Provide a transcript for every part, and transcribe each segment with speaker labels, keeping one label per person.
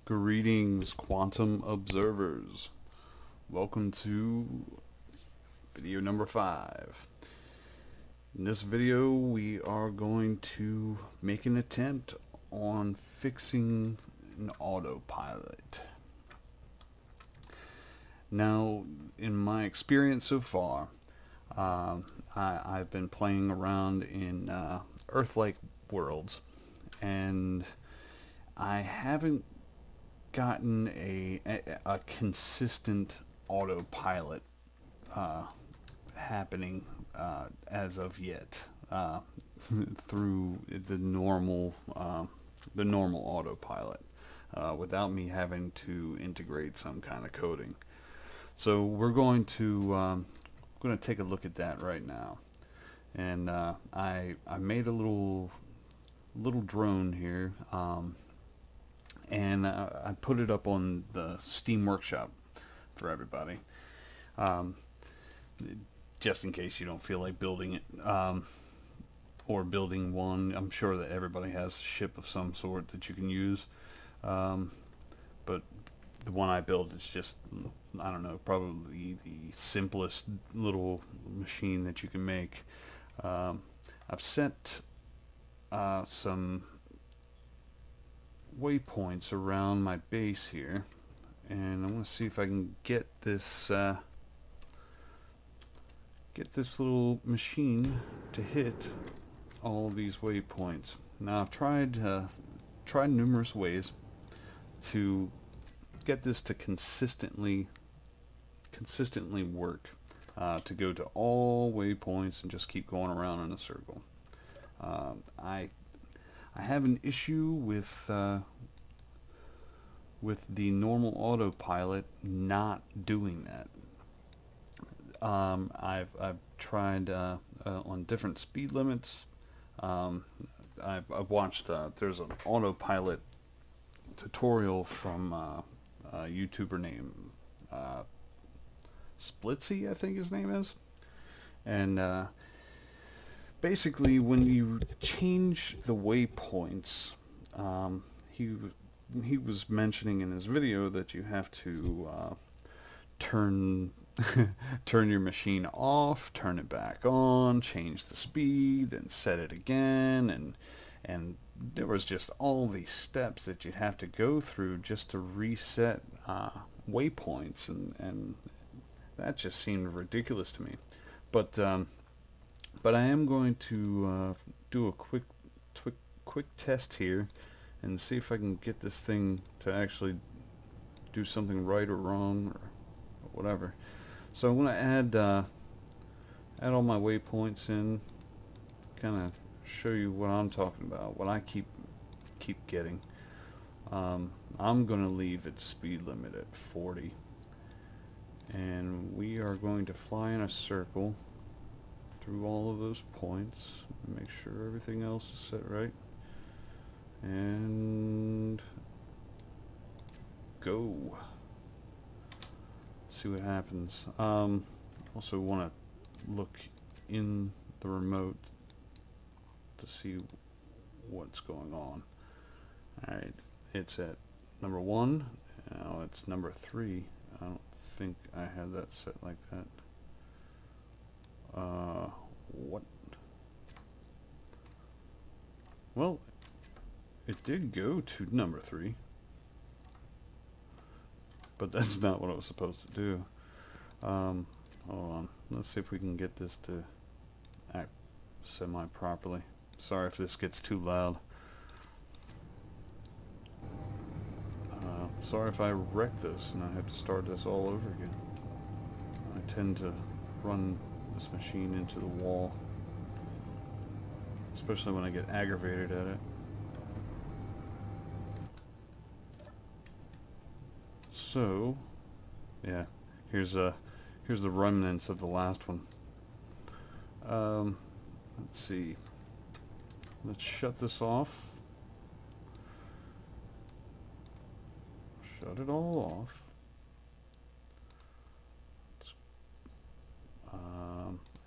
Speaker 1: Greetings, quantum observers. Welcome to video number 5. In this video, we are going to make an attempt on fixing an autopilot. Now, in my experience so far, I've been playing around in Earth-like worlds, and I haven't gotten a consistent autopilot happening as of yet through the normal autopilot without me having to integrate some kind of coding. So we're going to take a look at that right now, and I made a little drone here. And I put it up on the Steam Workshop for everybody, just in case you don't feel like building it, or building one. I'm sure that everybody has a ship of some sort that you can use, but the one I built is just, I don't know, probably the simplest little machine that you can make. I've set some waypoints around my base here, and I want to see if I can get this little machine to hit all of these waypoints. Now I've tried numerous ways to get this to consistently work, to go to all waypoints and just keep going around in a circle. I have an issue with the normal autopilot not doing that. I've tried on different speed limits. I've watched there's an autopilot tutorial from a YouTuber named Splitsy, I think his name is, and basically, when you change the waypoints, he was mentioning in his video that you have to turn turn your machine off, turn it back on, change the speed, then set it again, and there was just all these steps that you'd have to go through just to reset waypoints, and that just seemed ridiculous to me. But I am going to do a quick test here and see if I can get this thing to actually do something right or wrong or whatever. So I'm going to add all my waypoints in, kind of show you what I'm talking about, what I keep getting. I'm going to leave its speed limit at 40, and we are going to fly in a circle through all of those points and make sure everything else is set right, and go. See what happens. Also want to look in the remote to see what's going on. Alright, it's at number 1. Now it's number 3. I don't think I had that set like that. What? Well, it did go to number 3, but that's not what I was supposed to do. Hold on, let's see if we can get this to act semi-properly. Sorry if this gets too loud. Sorry if I wreck this and I have to start this all over again. I tend to run this machine into the wall, especially when I get aggravated at it. So, yeah, here's the remnants of the last one. Let's see. Let's shut this off. Shut it all off.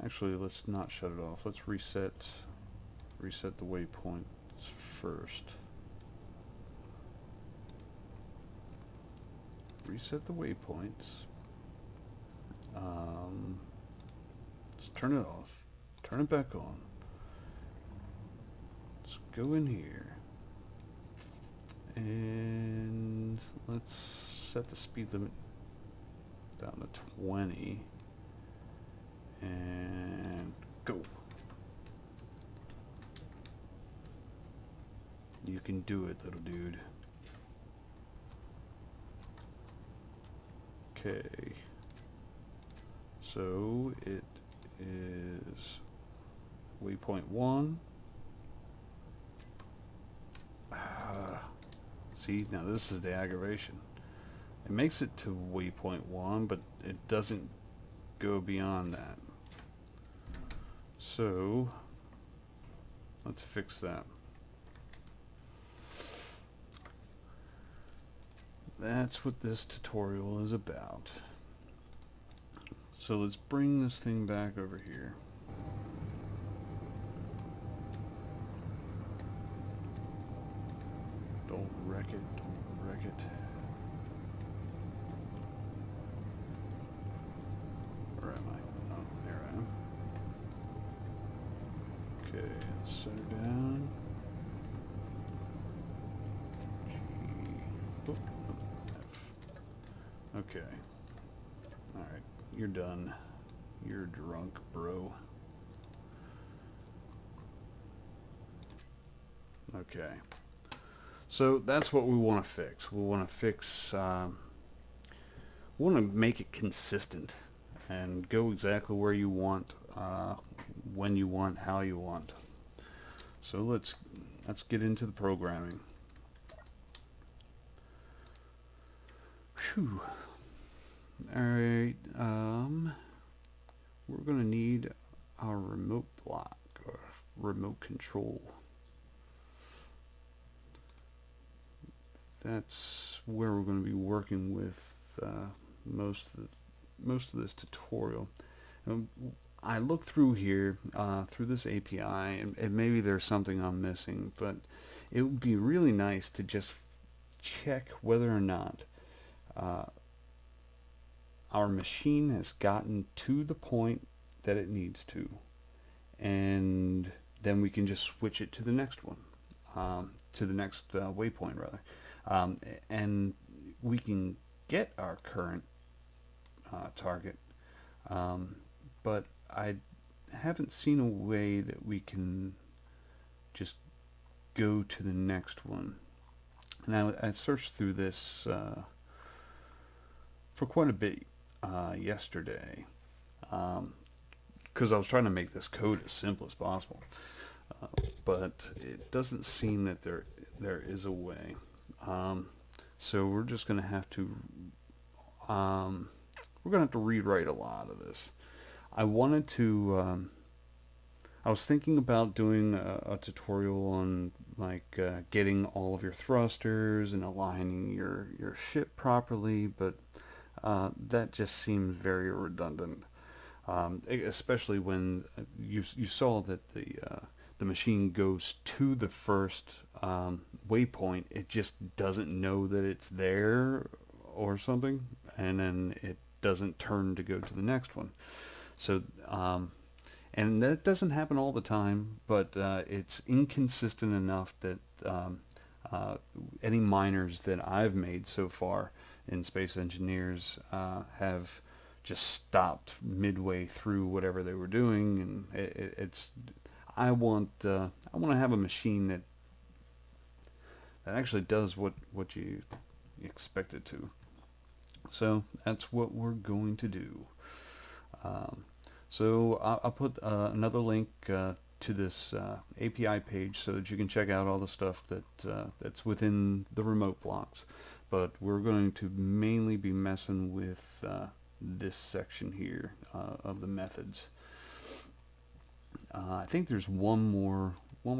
Speaker 1: Actually, let's not shut it off. Let's reset the waypoints first. reset the waypoints. Let's turn it off, turn it back on. Let's go in here and let's set the speed limit down to 20 and go. You can do it, little dude. Okay. So it is waypoint 1. See, now this is the aggravation. It makes it to waypoint 1, but it doesn't go beyond that. So let's fix that. That's what this tutorial is about. So let's bring this thing back over here. Don't wreck it, don't wreck it. Where am I? Oh, there I am. Okay, let's set her down. G. Oh, F. Okay. Alright, you're done. You're drunk, bro. Okay. So that's what we want to fix. We want to fix, we want to make it consistent and go exactly where you want, when you want, how you want. So let's get into the programming. Whew. Alright, we're going to need our remote block or remote control. That's where we're going to be working with most of this tutorial. I looked through here, through this API, and maybe there's something I'm missing, but it would be really nice to just check whether or not our machine has gotten to the point that it needs to, and then we can just switch it to the next one, to the next waypoint rather. And we can get our current target, but I haven't seen a way that we can just go to the next one. Now, I searched through this for quite a bit yesterday, because I was trying to make this code as simple as possible, but it doesn't seem that there is a way. So we're just going to have to rewrite a lot of this. I wanted to I was thinking about doing a tutorial on like getting all of your thrusters and aligning your ship properly, but that just seems very redundant, especially when you saw that the machine goes to the first waypoint. It just doesn't know that it's there or something, and then it doesn't turn to go to the next one. So and that doesn't happen all the time, but it's inconsistent enough that any miners that I've made so far in Space Engineers have just stopped midway through whatever they were doing, and it's I want to have a machine that actually does what you expect it to. So that's what we're going to do. So I'll put another link to this API page so that you can check out all the stuff that's within the remote blocks. But we're going to mainly be messing with this section here of the methods. I think there's one more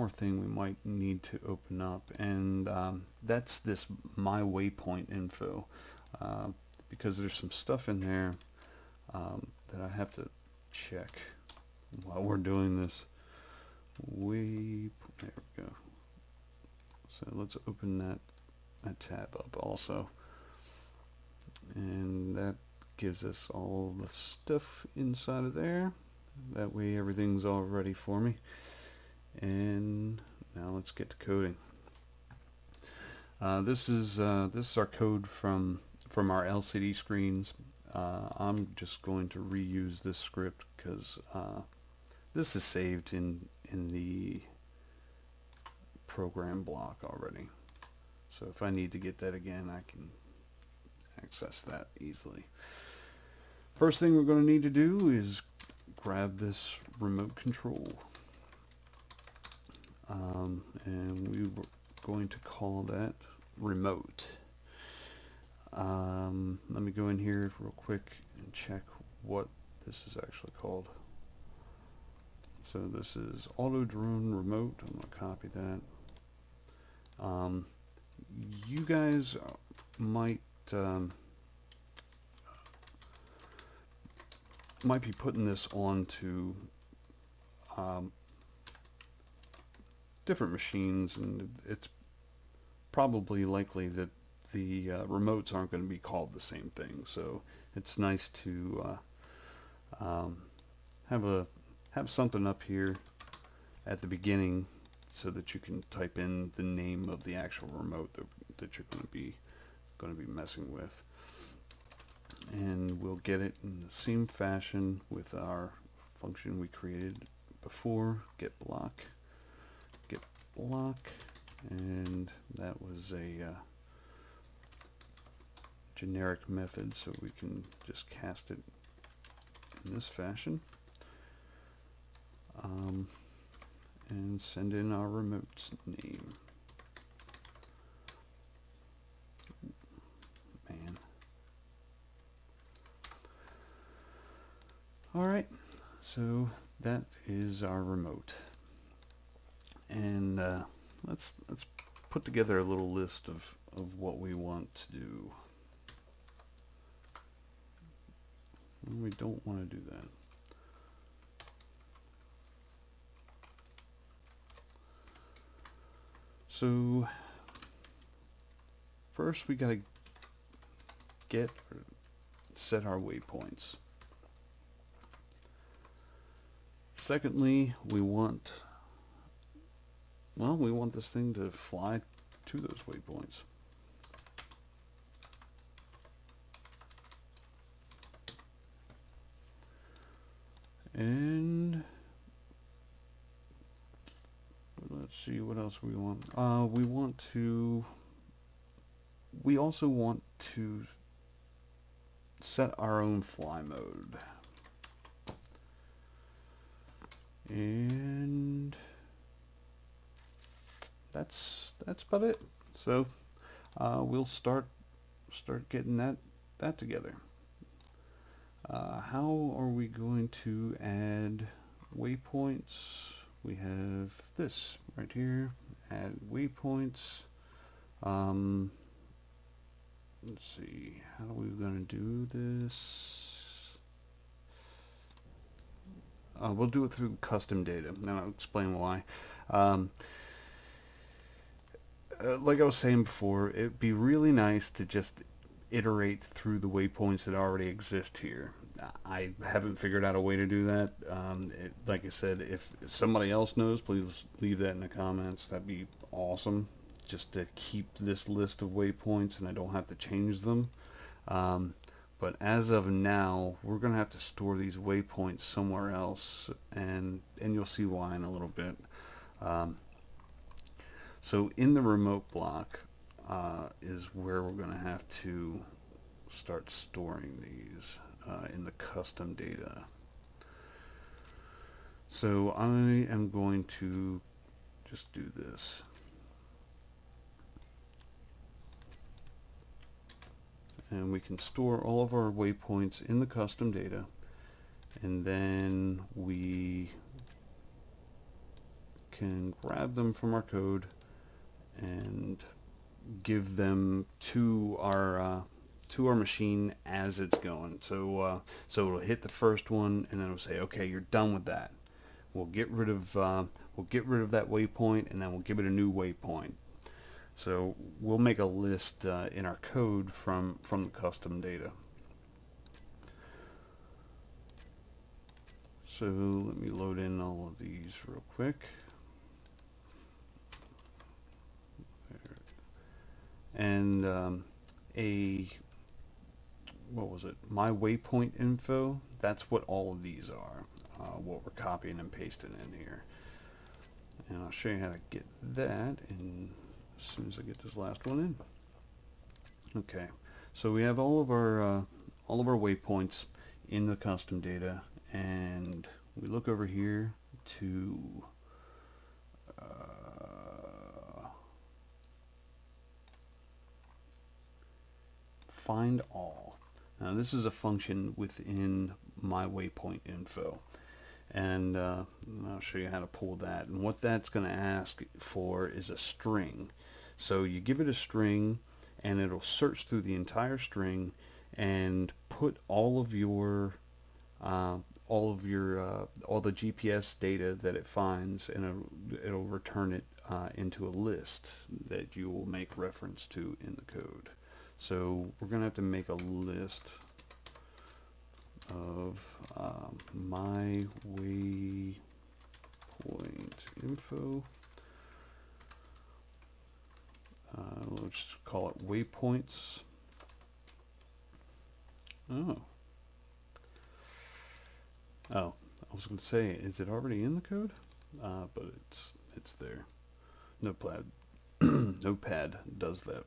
Speaker 1: thing we might need to open up, and that's this my waypoint info, because there's some stuff in there that I have to check while we're doing this. There we go. So let's open that tab up also. and that gives us all the stuff inside of there. That way everything's all ready for me. And now let's get to coding. This is our code from our LCD screens. I'm just going to reuse this script because this is saved in the program block already. So if I need to get that again, I can access that easily. First thing we're going to need to do is grab this remote control. And we were going to call that remote. Let me go in here real quick and check what this is actually called. So this is auto drone remote. I'm going to copy that. You guys might be putting this onto different machines, and it's probably likely that the remotes aren't going to be called the same thing. So it's nice to have something up here at the beginning so that you can type in the name of the actual remote that you're going to be messing with. And we'll get it in the same fashion with our function we created before, get block, and that was a generic method, so we can just cast it in this fashion, and send in our remote's name. Man. Alright, so that is our remote. And let's put together a little list of what we want to do. We don't want to do that. So first we got to set our waypoints. Secondly, we want this thing to fly to those waypoints. And let's see what else we want. We also want to set our own fly mode. And that's about it. So we'll start getting that together. How are we going to add waypoints? We have this right here, add waypoints. Let's see, how are we going to do this? We'll do it through custom data. Now I'll explain why. Like I was saying before, it'd be really nice to just iterate through the waypoints that already exist here. I haven't figured out a way to do that. Like I said, if somebody else knows, please leave that in the comments. That'd be awesome, just to keep this list of waypoints and I don't have to change them. But as of now, we're going to have to store these waypoints somewhere else, and you'll see why in a little bit. So in the remote block is where we're going to have to start storing these in the custom data. So I am going to just do this. And we can store all of our waypoints in the custom data, and then we can grab them from our code and give them to our machine as it's going. So it'll hit the first one, and then it'll say, okay, you're done with that. We'll get rid of that waypoint, and then we'll give it a new waypoint. So we'll make a list in our code from the custom data. So let me load in all of these real quick. And what was it? My waypoint info. That's what all of these are. What we're copying and pasting in here. And I'll show you how to get that in as soon as I get this last one in. Okay, so we have all of our waypoints in the custom data, and we look over here to find all. Now this is a function within my waypoint info, and I'll show you how to pull that. And what that's going to ask for is a string. So you give it a string, and it'll search through the entire string and put all the GPS data that it finds, and it'll return it into a list that you will make reference to in the code. So we're going to have to make a list of my waypoint info. Let's call it waypoints. Oh, I was going to say, is it already in the code? But it's there. Notepad does that.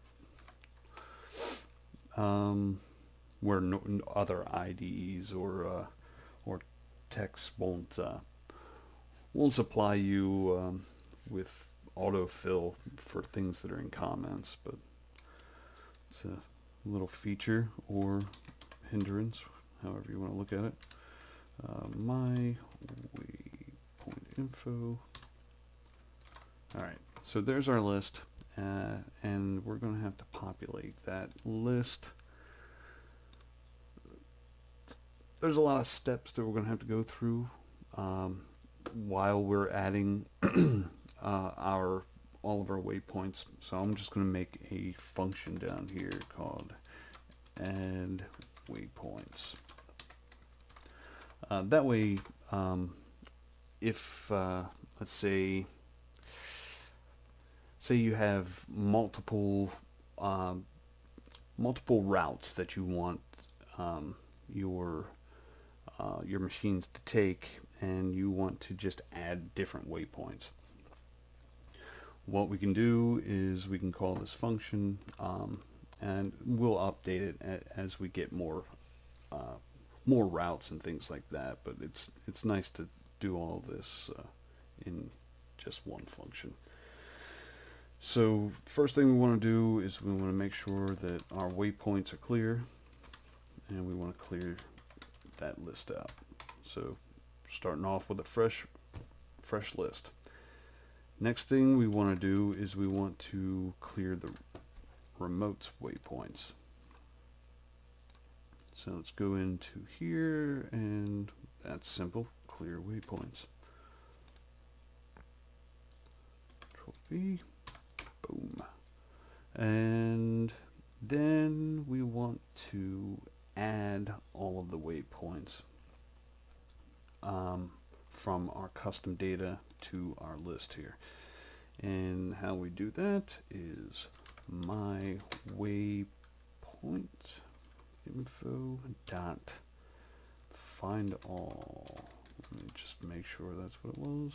Speaker 1: Where other IDEs or texts won't supply you with autofill for things that are in comments, but it's a little feature or hindrance, however you want to look at it. My waypoint info. All right, so there's our list. And we're going to have to populate that list. There's a lot of steps that we're going to have to go through while we're adding all of our waypoints. So I'm just going to make a function down here called add waypoints. That way, if let's say you have multiple routes that you want your machines to take, and you want to just add different waypoints. What we can do is we can call this function, and we'll update it as we get more routes and things like that. But it's nice to do all this in just one function. So first thing we want to do is we want to make sure that our waypoints are clear, and we want to clear that list out. So starting off with a fresh list. Next thing we want to do is we want to clear the remote waypoints. So let's go into here, and that's simple, clear waypoints. Control V. Boom. And then we want to add all of the waypoints from our custom data to our list here. And how we do that is my waypoint info dot find all. Let me just make sure that's what it was.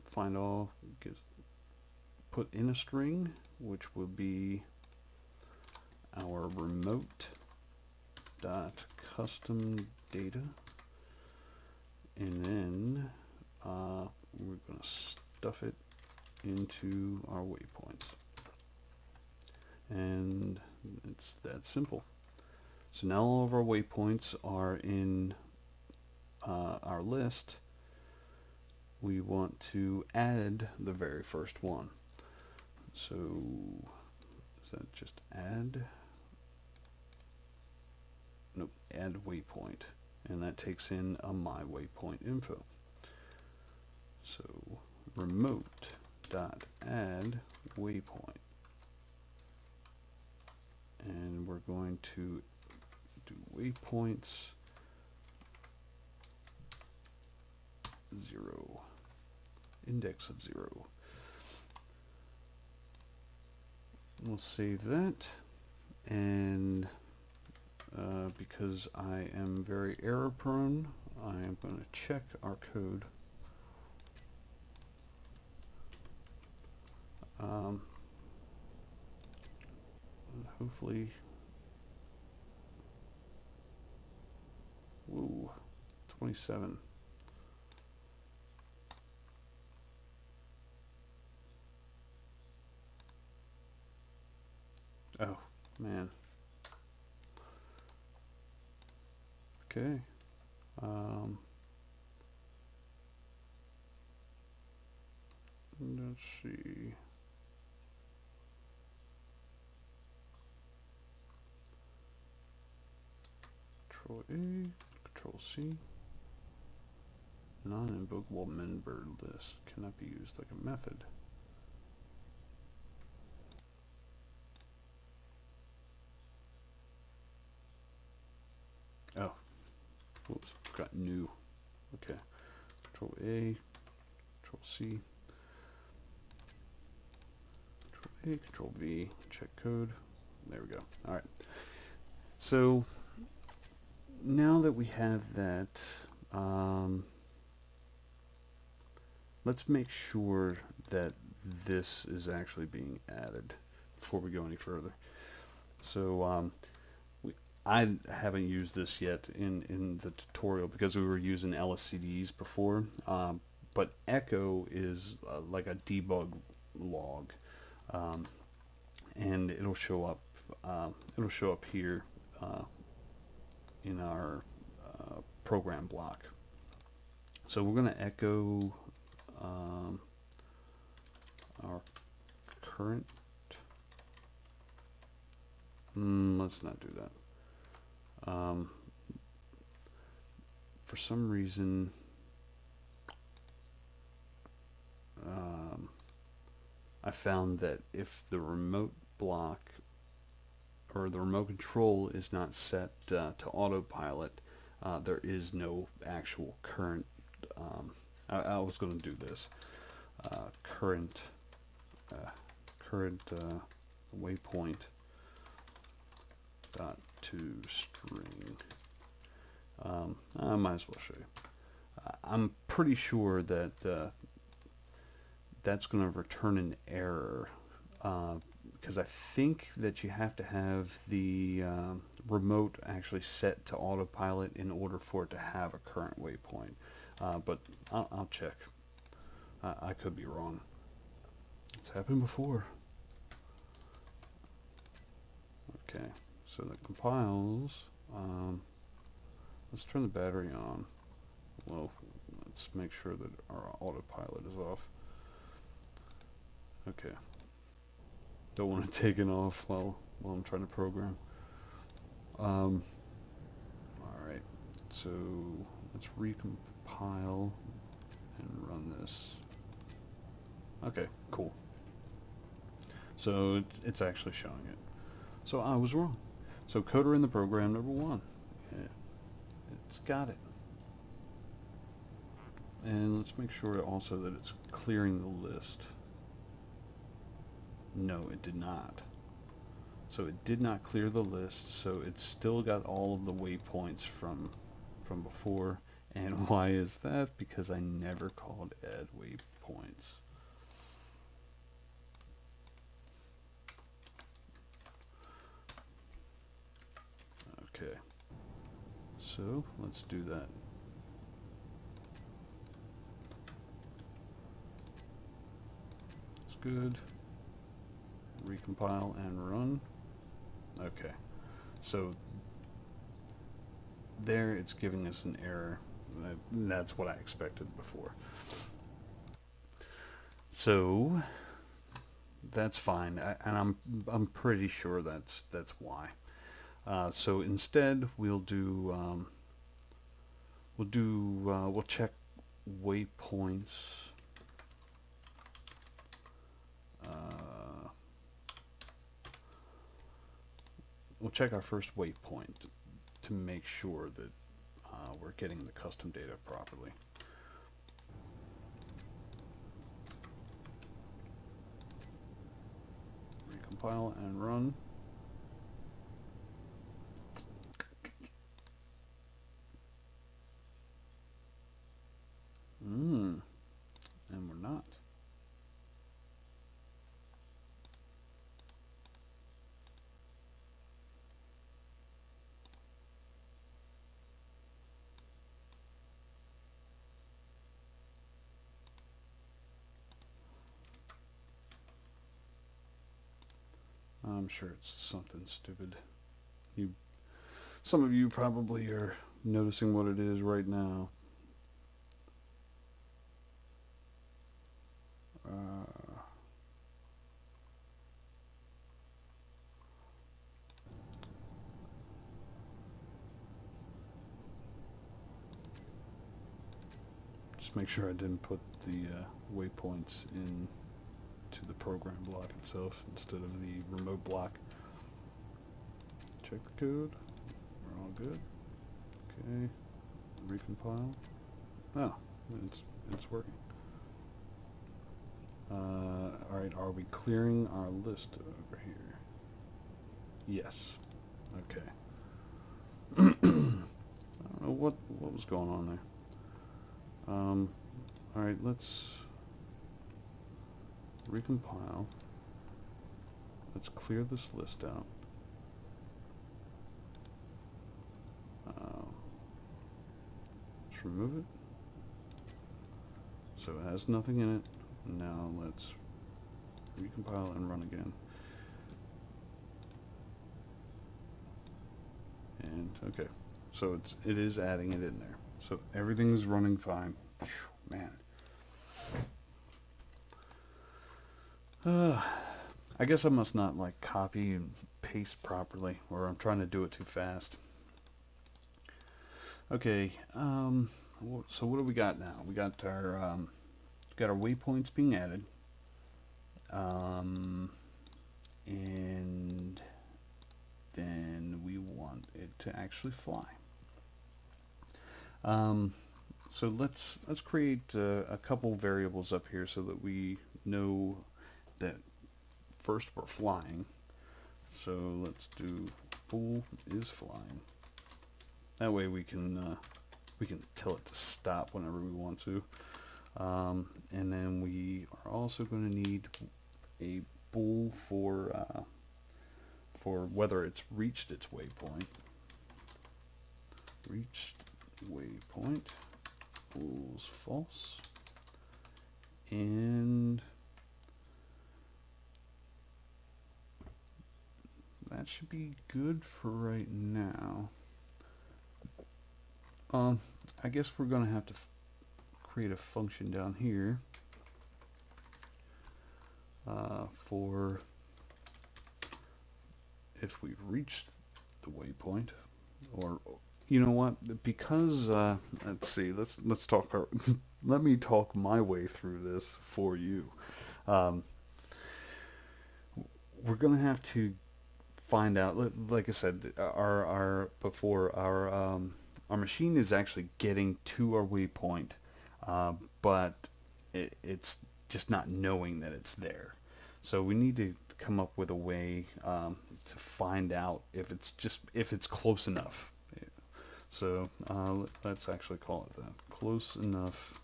Speaker 1: Find all, put in a string, which will be our remote dot custom data, and then we're going to stuff it into our waypoints, and it's that simple. So now all of our waypoints are in our list. We want to add the very first one. So is that just add? Nope, add waypoint, and that takes in a my waypoint info. So remote dot add waypoint, and we're going to do waypoints 0, index of 0. We'll save that, and because I am very error prone, I am going to check our code. Hopefully, whoa, 27. Oh, man. Okay. Let's see. Control A, Control C. Non-invocable member list cannot be used like a method. Oh, whoops, got new. Okay, Control A, Control C, Control A, Control V, check code. There we go. All right. So now that we have that, let's make sure that this is actually being added before we go any further. So I haven't used this yet in the tutorial because we were using LSCDs before, but echo is like a debug log, and it'll show up here in our program block. So we're going to echo our current. Let's not do that. For some reason, I found that if the remote block or the remote control is not set to autopilot, there is no actual current. I was going to do this current waypoint dot to string. I might as well show you. I'm pretty sure that that's going to return an error because I think that you have to have the remote actually set to autopilot in order for it to have a current waypoint. But I'll check. I could be wrong. It's happened before. Okay, so that compiles. Let's turn the battery on. Well, let's make sure that our autopilot is off. Okay. Don't want to take it off while I'm trying to program. Alright, so let's recompile and run this. Okay, cool. So it's actually showing it. So I was wrong. So coder in the program number 1. It's got it. And let's make sure also that it's clearing the list. No, it did not. So it did not clear the list, so it's still got all of the waypoints from before. And why is that? Because I never called add waypoints. Okay. So let's do that. That's good. Recompile and run. Okay, so there it's giving us an error. That's what I expected before. So that's fine, and I'm pretty sure that's why. So instead we'll check waypoints check our first waypoint to make sure that we're getting the custom data properly. Recompile and run. And we're not. I'm sure it's something stupid. Some of you probably are noticing what it is right now. Just make sure I didn't put the waypoints in to the program block itself instead of the remote block. Check the code. We're all good. Okay. Recompile. Oh, it's working. Alright, are we clearing our list over here? Yes. Okay. I don't know what was going on there. Alright, let's recompile. Let's clear this list out. Let's remove it. So it has nothing in it. Now let's recompile and run again. And okay, so it is adding it in there. So everything's running fine. Whew, man. I guess I must not like copy and paste properly, or I'm trying to do it too fast. Okay, so what do we got now? We got our waypoints being added, and then we want it to actually fly. So let's create a couple variables up here so that we know that first we're flying. So let's do bool is flying. That way we can tell it to stop whenever we want to. And then we are also going to need a bool for whether it's reached its waypoint. Reached waypoint bool's false, and that should be good for right now. I guess we're going to have to create a function down here for if we've reached the waypoint, or you know what? Because let's see. Let's talk. Let me talk my way through this for you. We're going to have to find out. Like I said, our machine is actually getting to our waypoint, but it's just not knowing that it's there. So we need to come up with a way to find out if it's close enough. So let's actually call it that. Close enough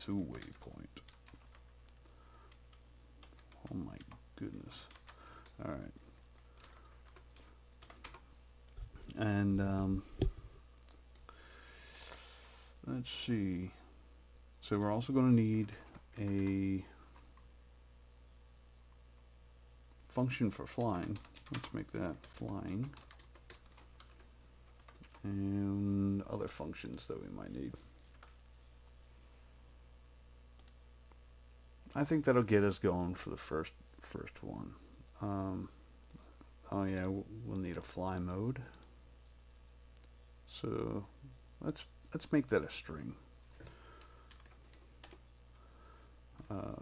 Speaker 1: to waypoint. Oh my goodness. All right. And let's see. So we're also going to need a function for flying. Let's make that flying. And other functions that we might need. I think that'll get us going for the first one. Oh yeah, we'll need a fly mode. So let's make that a string.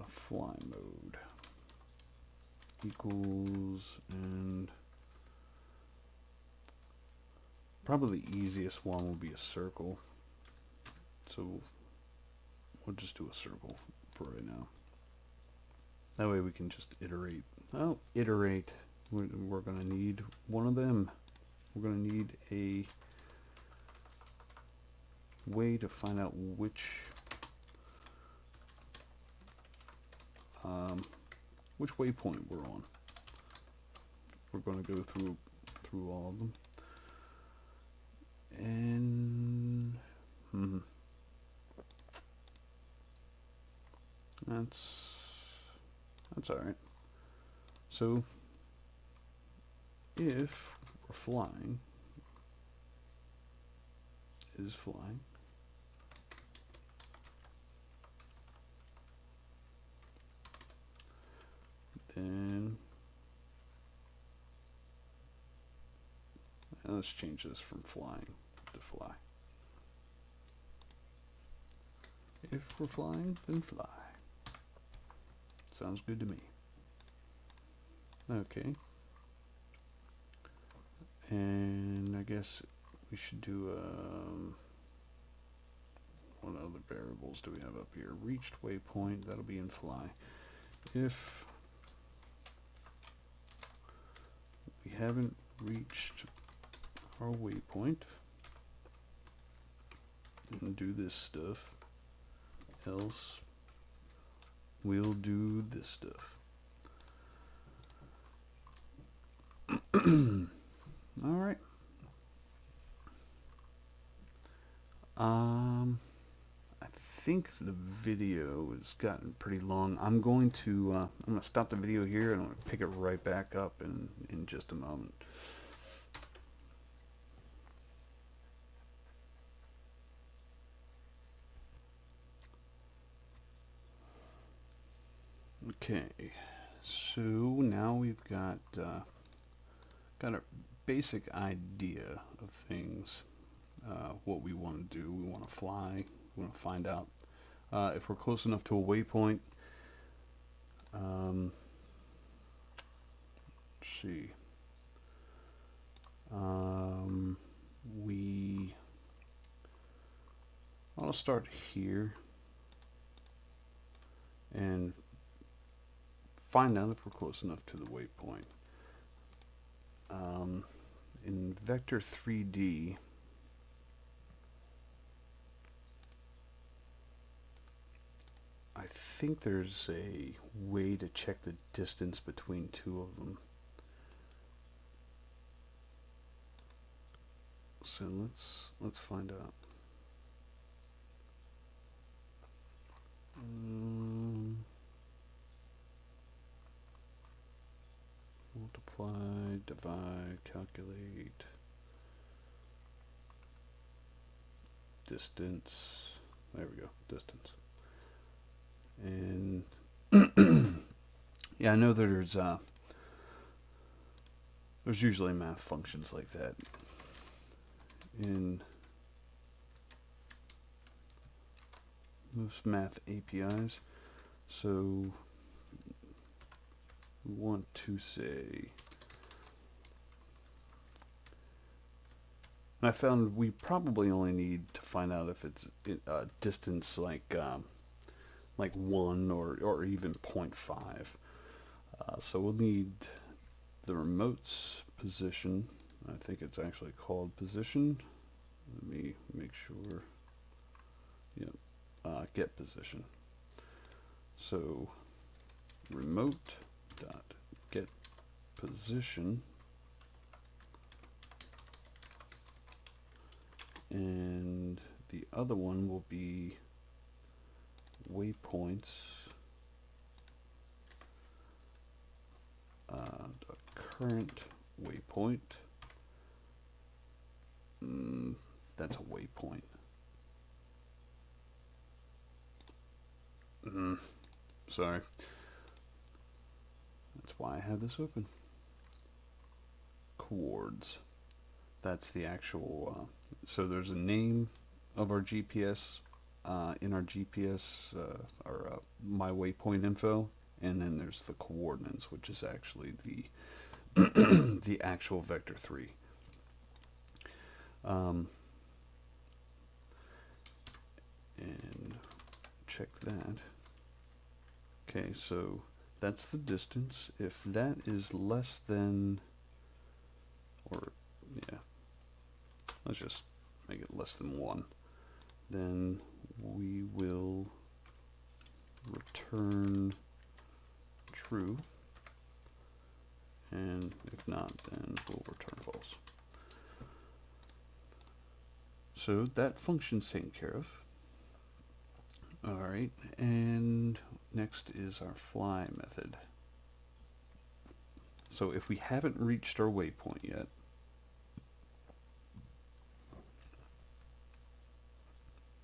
Speaker 1: Fly mode equals, and Probably the easiest one will be a circle. So we'll just do a circle for right now. That way we can just iterate. Oh, iterate. We're going to need one of them. We're going to need a way to find out which waypoint we're on. We're going to go through all of them, and that's all right. So if we're flying, is flying, then let's change this from flying to fly. If we're flying, then fly. Sounds good to me. Okay. And I guess we should do what other variables do we have up here? Reached waypoint, that'll be in fly. If we haven't reached our waypoint, and do this stuff, else we'll do this stuff. All right. I think the video has gotten pretty long. I'm going to stop the video here, and I'm going to pick it right back up in just a moment. Okay, so now we've got a basic idea of things, what we want to do. We want to fly. We want to find out if we're close enough to a waypoint. Let's see. I'll start here and find out if we're close enough to the waypoint. In Vector 3D, I think there's a way to check the distance between two of them. So let's find out. Multiply, divide, calculate, distance. There we go, distance. And yeah, I know that there's usually math functions like that in most math APIs. So we want to say, I found we probably only need to find out if it's a distance like 1 or even 0.5. So we'll need the remote's position. I think it's actually called position. Let me make sure. Yep. Get position. So remote dot get position, and the other one will be waypoints the current waypoint. That's a waypoint. Sorry. That's why I have this open. Coords. That's the actual, so there's a name of our GPS in our GPS, our my waypoint info, and then there's the coordinates, which is actually the the actual vector 3. And check that. Okay, so that's the distance. If that is less than, or yeah, let's just make it less than 1, then we will return true, and if not, then we'll return false. So that function's taken care of. Alright, and next is our fly method. So if we haven't reached our waypoint yet,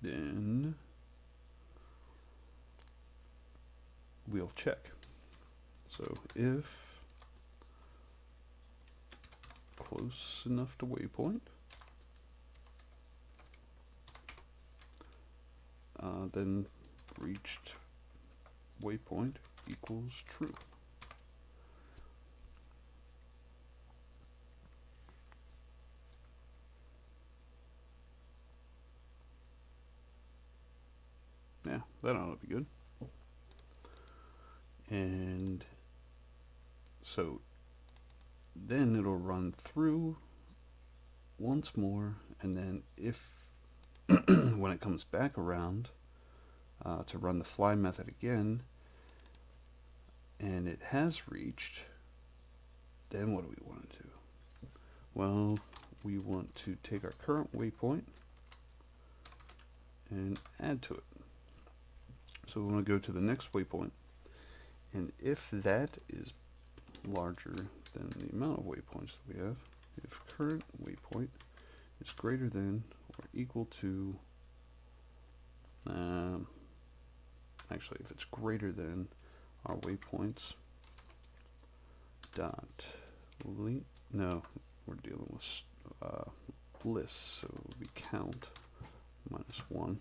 Speaker 1: then we'll check. So if close enough to waypoint, then reached waypoint equals true. Yeah, that ought to be good. And so then it'll run through once more, and then if when it comes back around to run the fly method again, and it has reached, then what do we want to do? Well, we want to take our current waypoint and add to it. So we want to go to the next waypoint, and if that is larger than the amount of waypoints that we have, if current waypoint is greater than or equal to, actually if it's greater than our waypoints dot length, no, we're dealing with lists, so it will be count minus 1.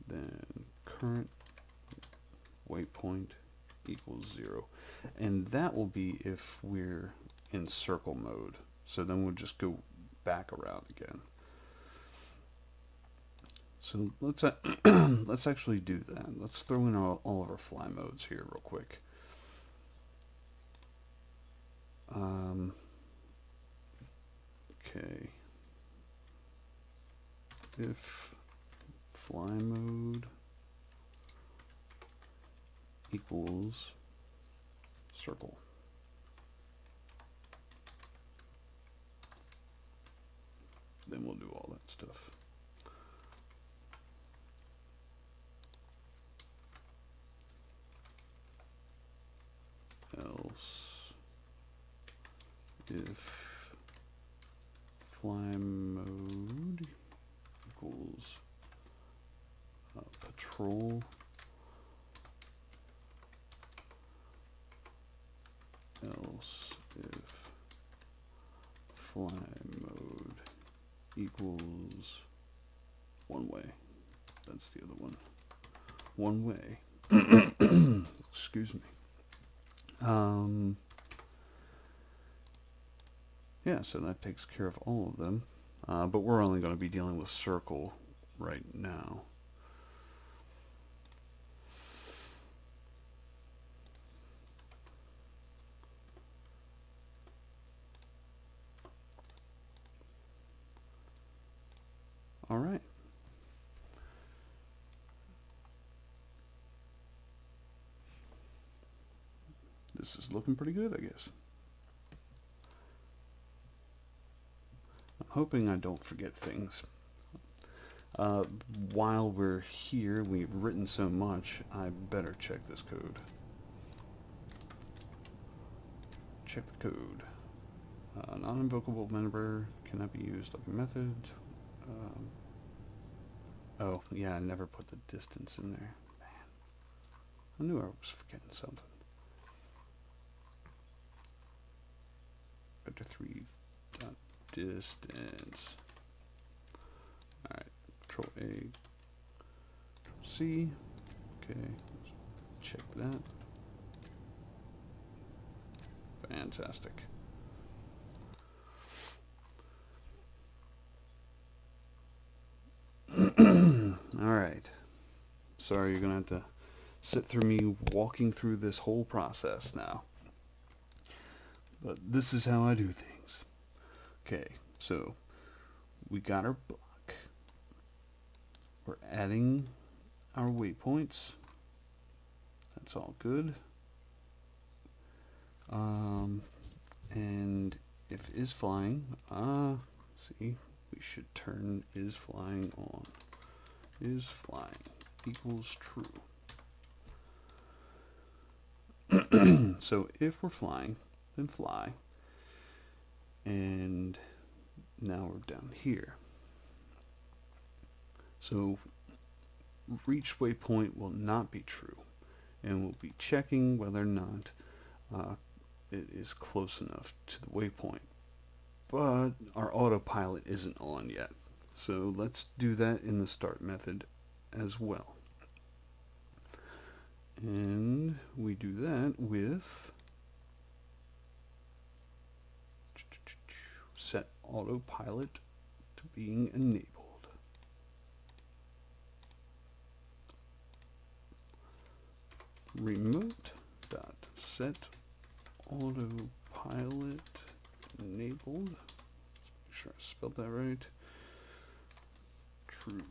Speaker 1: Then current waypoint equals 0. And that will be if we're in circle mode. So then we'll just go back around again. So let's let's actually do that. Let's throw in all of our fly modes here real quick. Okay. If fly mode equals circle. Then we'll do all that stuff. Else if fly mode equals patrol else if fly mode equals one way. That's the other one. One way. Excuse me. Yeah, so that takes care of all of them. But we're only going to be dealing with circle right now. All right. This is looking pretty good, I guess. I'm hoping I don't forget things. While we're here, we've written so much, I better check this code. Check the code. Non-invocable member cannot be used like a method. Oh, yeah, I never put the distance in there. Man, I knew I was forgetting something. Vector3 dot distance. Alright, Control A, Control C. Okay, let's check that. Fantastic. Alright. Sorry, you're going to have to sit through me walking through this whole process now. But this is how I do things. Okay, so we got our block. We're adding our waypoints. That's all good. And if is flying, see, we should turn is flying on. Is flying equals true. So if we're flying, then fly. And now we're down here. So reach waypoint will not be true, and we'll be checking whether or not it is close enough to the waypoint. But our autopilot isn't on yet, so let's do that in the start method as well. And we do that with set autopilot to being enabled. Remote dot set autopilot enabled. Let's make sure I spelled that right. True.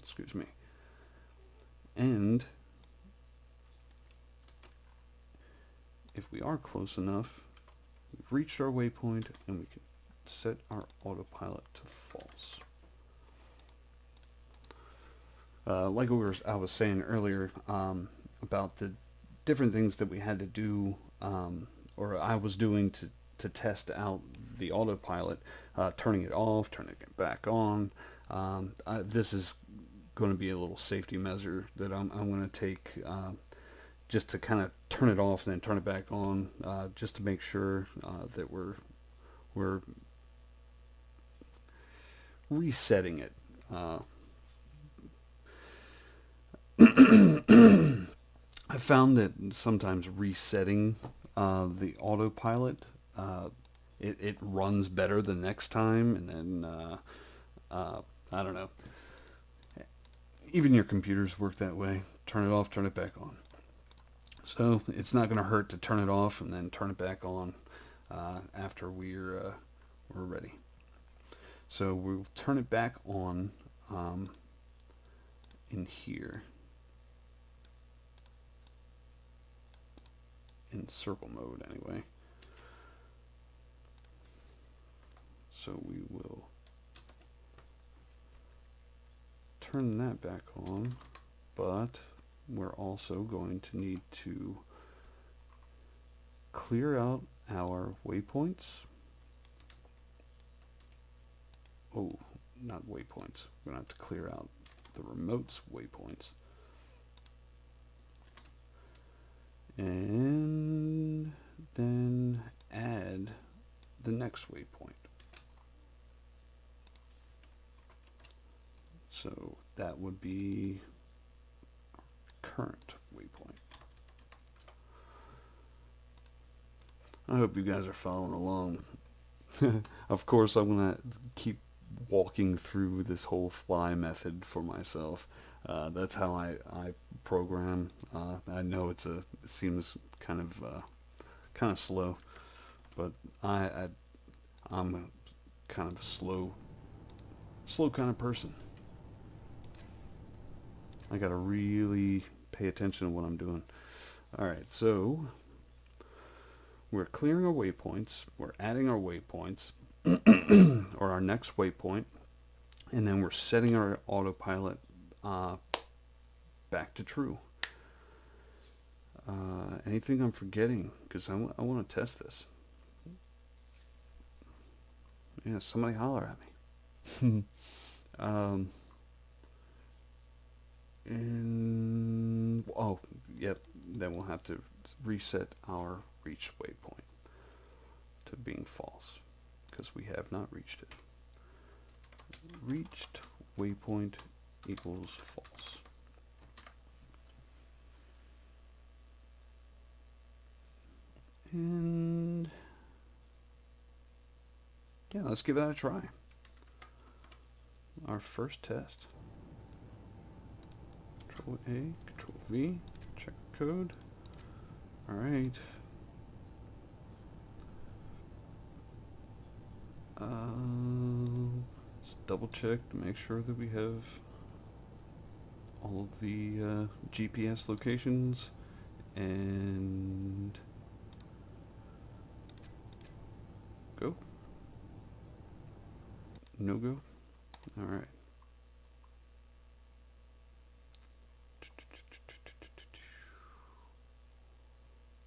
Speaker 1: Excuse me. And if we are close enough, we've reached our waypoint, and we can set our autopilot to false. Like I was saying earlier about the different things that we had to do, or I was doing to test out the autopilot, turning it off, turning it back on. This is going to be a little safety measure that I'm going to take, just to kind of turn it off and then turn it back on, just to make sure that we're resetting it. I found that sometimes resetting the autopilot, it runs better the next time, and then I don't know. Even your computers work that way. Turn it off, turn it back on. So it's not going to hurt to turn it off and then turn it back on after we're ready. So we'll turn it back on in here, in circle mode anyway. So we will turn that back on, but we're also going to need to clear out our waypoints. Oh, not waypoints. We're going to have to clear out the remote's waypoints. And then add the next waypoint. So that would be current waypoint. I hope you guys are following along. Of course, I'm going to keep walking through this whole fly method for myself. That's how I program. I know it seems kind of slow, but I'm kind of a slow kind of person. I gotta really pay attention to what I'm doing. Alright, so we're clearing our waypoints, we're adding our waypoints, or our next waypoint, and then we're setting our autopilot back to true. Anything I'm forgetting? Because I want to test this. Yeah, somebody holler at me. And oh, yep. Then we'll have to reset our reach waypoint to being false, because we have not reached it. Reached waypoint equals false. And yeah, let's give that a try. Our first test. Control A, Control V, check code. All right. Let's double check to make sure that we have all of the GPS locations, and go. No go. All right.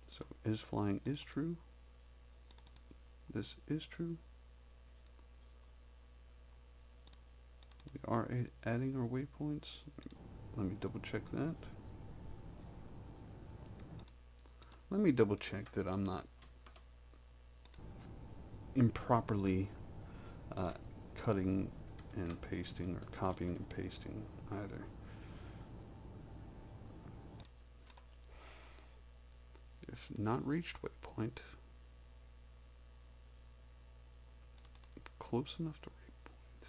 Speaker 1: So is flying is true. This is true. We are adding our waypoints. Let me double check that. Let me double check that I'm not improperly cutting and pasting or copying and pasting either. If not reached waypoint, close enough to waypoint,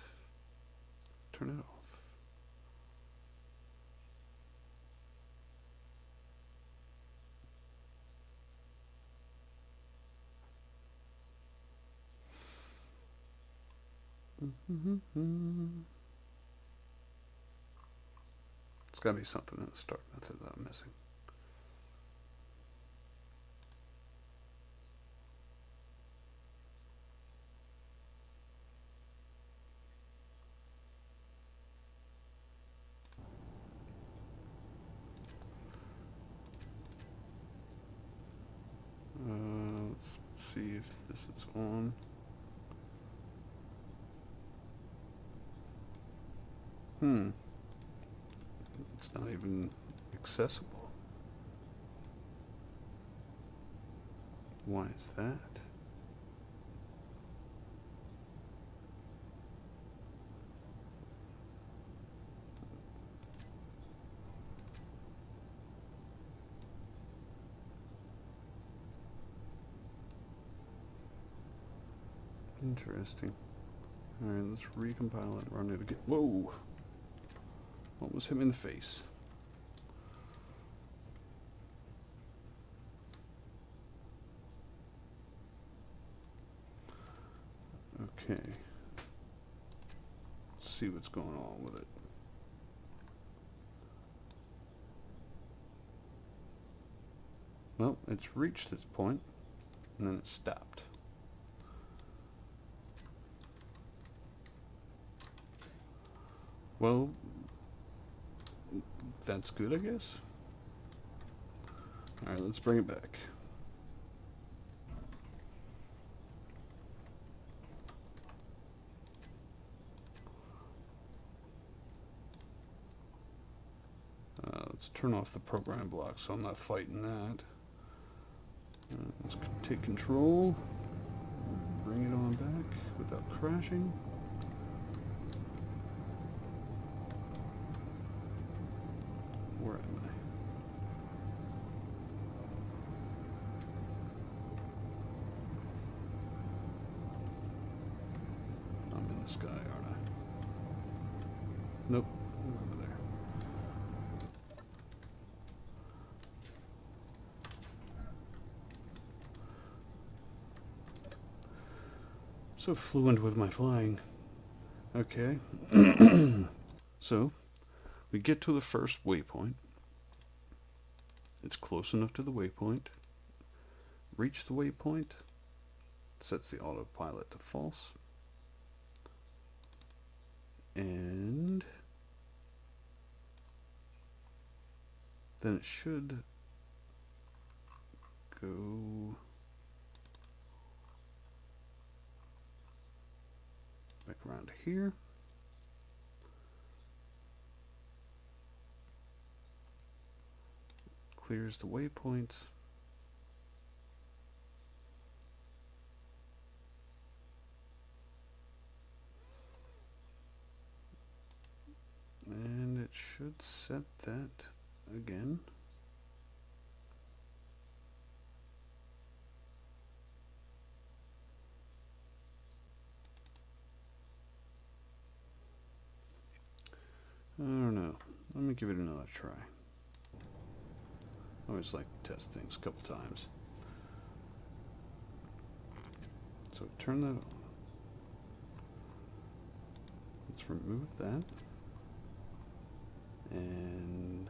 Speaker 1: turn it off. It's got to be something in the start method that I'm missing. Let's see if this is on. It's not even accessible. Why is that? Interesting. Alright, let's recompile it and run it again. Whoa! Almost hit me in the face. Okay. Let's see what's going on with it. Well, it's reached its point, and then it stopped. Well, that's good, I guess. Alright, let's bring it back. Let's turn off the program block so I'm not fighting that. Let's take control, bring it on back without crashing. Where am I? I'm in the sky, aren't I? Nope, I'm over there. So fluent with my flying. Okay. So, we get to the first waypoint. It's close enough to the waypoint. Reach the waypoint. Sets the autopilot to false. And then it should go back around here. Clears the waypoints. And it should set that again. I don't know. Let me give it another try. I always like to test things a couple times. So turn that on. Let's remove that. And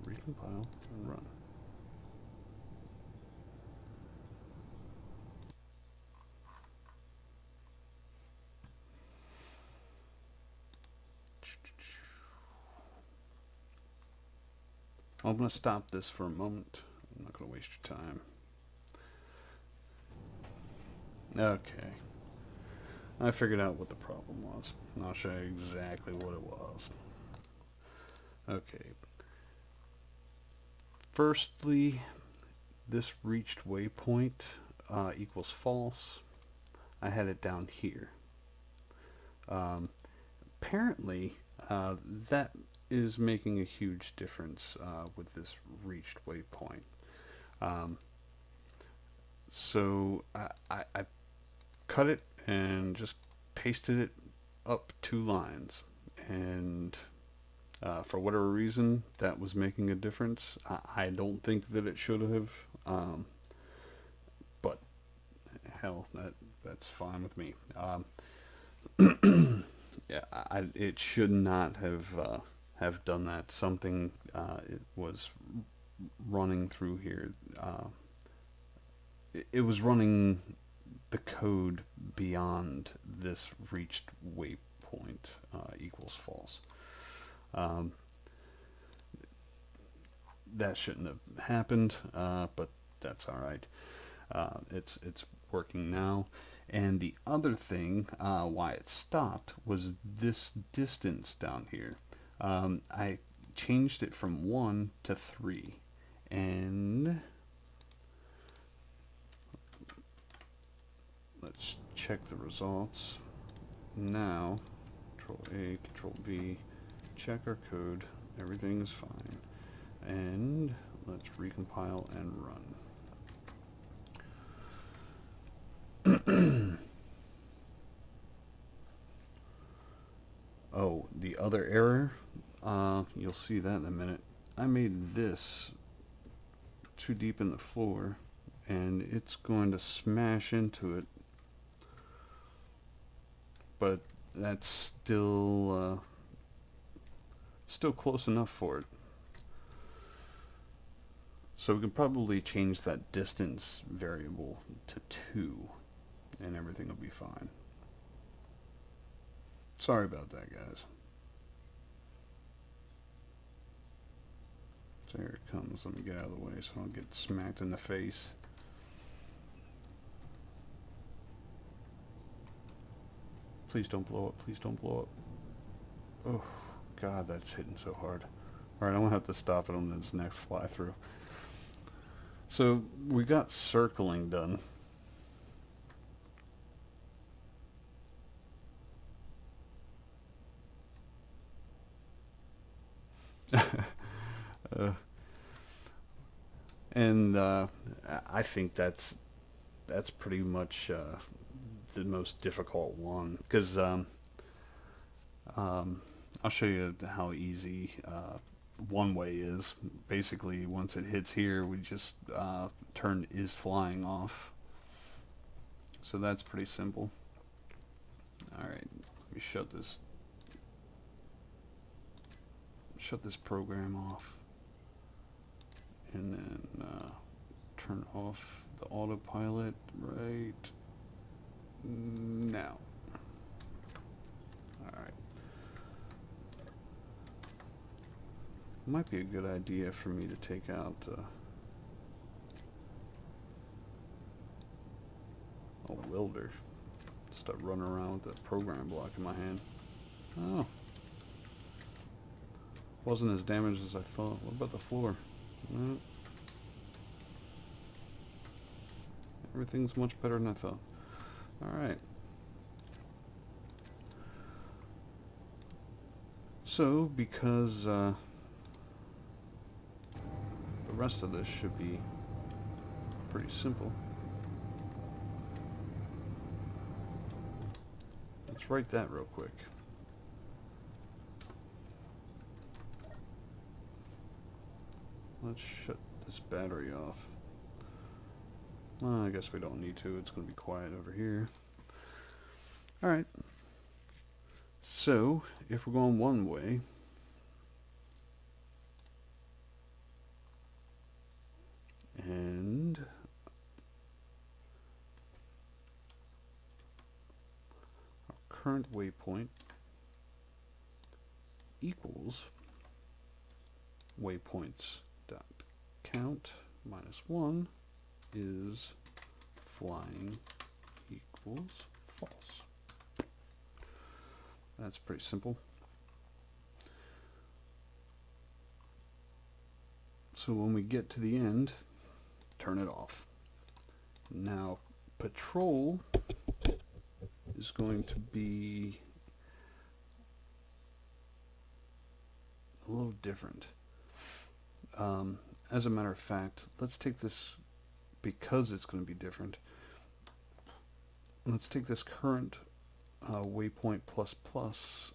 Speaker 1: recompile and run. I'm going to stop this for a moment. I'm not going to waste your time. Okay. I figured out what the problem was. I'll show you exactly what it was. Okay. Firstly, this reached waypoint equals false. I had it down here. Apparently, that is making a huge difference with this reached waypoint. So I cut it and just pasted it up 2 lines, and for whatever reason that was making a difference. I don't think that it should have, but hell, that's fine with me. Yeah, it should not have done that. Something it was running through here. It was running the code beyond this reached waypoint equals false. That shouldn't have happened, but that's all right. It's working now. And the other thing why it stopped was this distance down here. I changed it from 1 to 3, and let's check the results. Now, Control A, Control V, check our code. Everything is fine. And let's recompile and run. Oh, the other error, you'll see that in a minute. I made this too deep in the floor, and it's going to smash into it. But that's still close enough for it. So we can probably change that distance variable to 2, and everything will be fine. Sorry about that, guys. So here it comes. Let me get out of the way so I don't get smacked in the face. Please don't blow up. Please don't blow up. Oh, God, that's hitting so hard. Alright, I'm going to have to stop it on this next fly through. So we got circling done. And I think that's pretty much the most difficult one, because I'll show you how easy one way is. Basically, once it hits here, we just turn is flying off. So that's pretty simple. All right, let me shut this program off, and then turn off the autopilot right now. All right. Might be a good idea for me to take out a welder. Start running around with the program block in my hand. Oh. Wasn't as damaged as I thought. What about the floor? No. Everything's much better than I thought. Alright. So, because the rest of this should be pretty simple, let's write that real quick. Let's shut this battery off. Well, I guess we don't need to. It's going to be quiet over here. Alright. So, if we're going one way, and our current waypoint equals waypoints dot count minus 1 is flying equals false. That's pretty simple. So when we get to the end, turn it off. Now patrol is going to be a little different. As a matter of fact, let's take this, because it's going to be different, let's take this current waypoint plus plus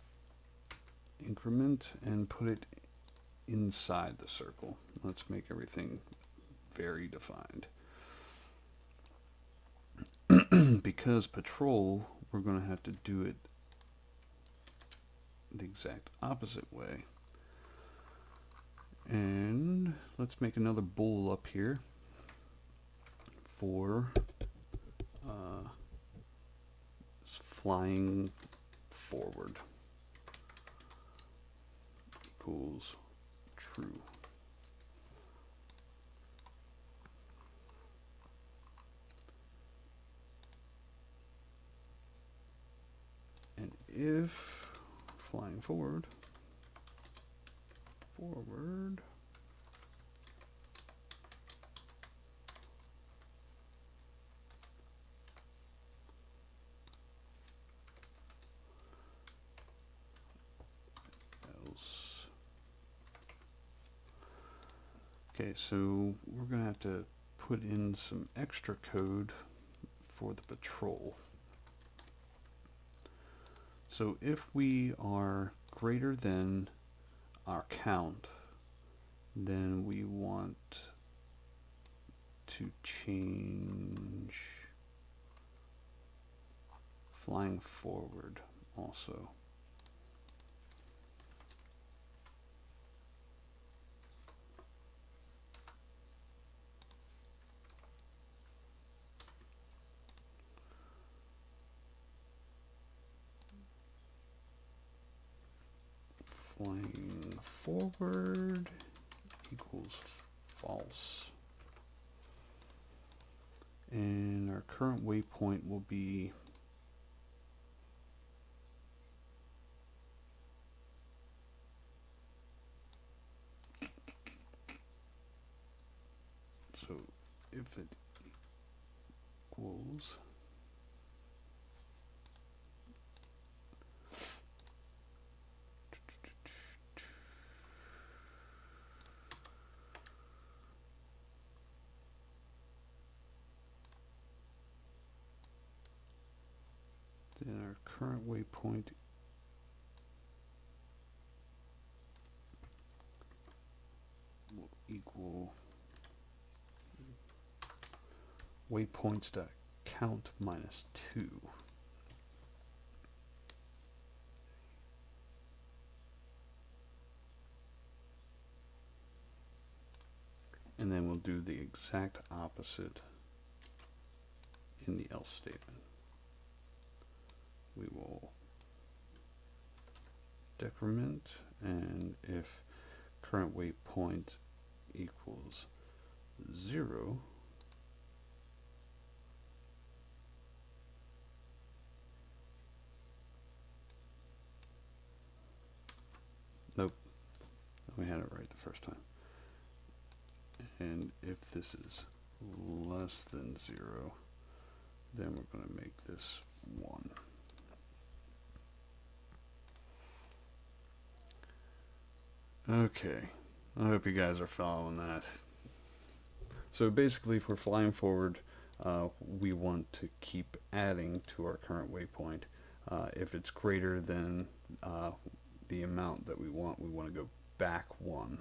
Speaker 1: increment and put it inside the circle. Let's make everything very defined. Because patrol, we're going to have to do it the exact opposite way. And let's make another bool up here for flying forward equals true. And if flying forward else. Okay, so we're going to have to put in some extra code for the patrol. So if we are greater than our count, then we want to change flying forward also. Flying forward equals false. And our current waypoint will be so if it equals then our current waypoint will equal waypoints dot count minus 2. And then we'll do the exact opposite in the else statement. We will decrement, and if current waypoint equals 0, nope, we had it right the first time. And if this is less than 0, Then we're going to make this 1. Okay, I hope you guys are following that. So basically, if we're flying forward, we want to keep adding to our current waypoint. If it's greater than the amount that we want to go back 1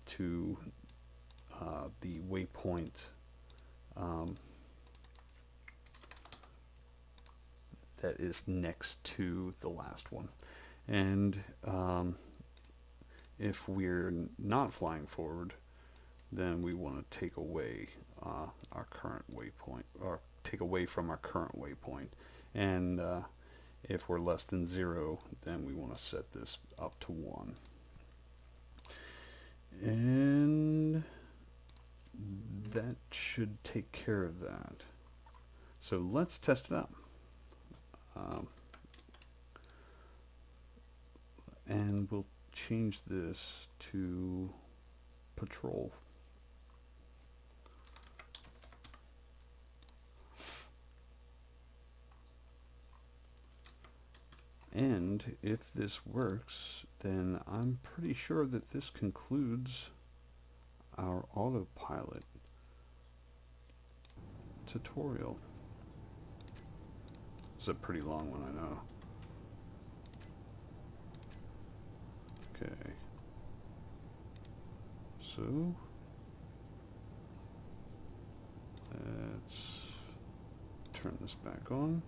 Speaker 1: to the waypoint that is next to the last one. And if we're not flying forward, then we want to take away our current waypoint, or take away from our current waypoint. And if we're less than 0, then we want to set this up to 1. And that should take care of that. So let's test it out. And we'll change this to patrol. And if this works, then I'm pretty sure that this concludes our autopilot tutorial. It's a pretty long one, I know. Okay. So let's turn this back on,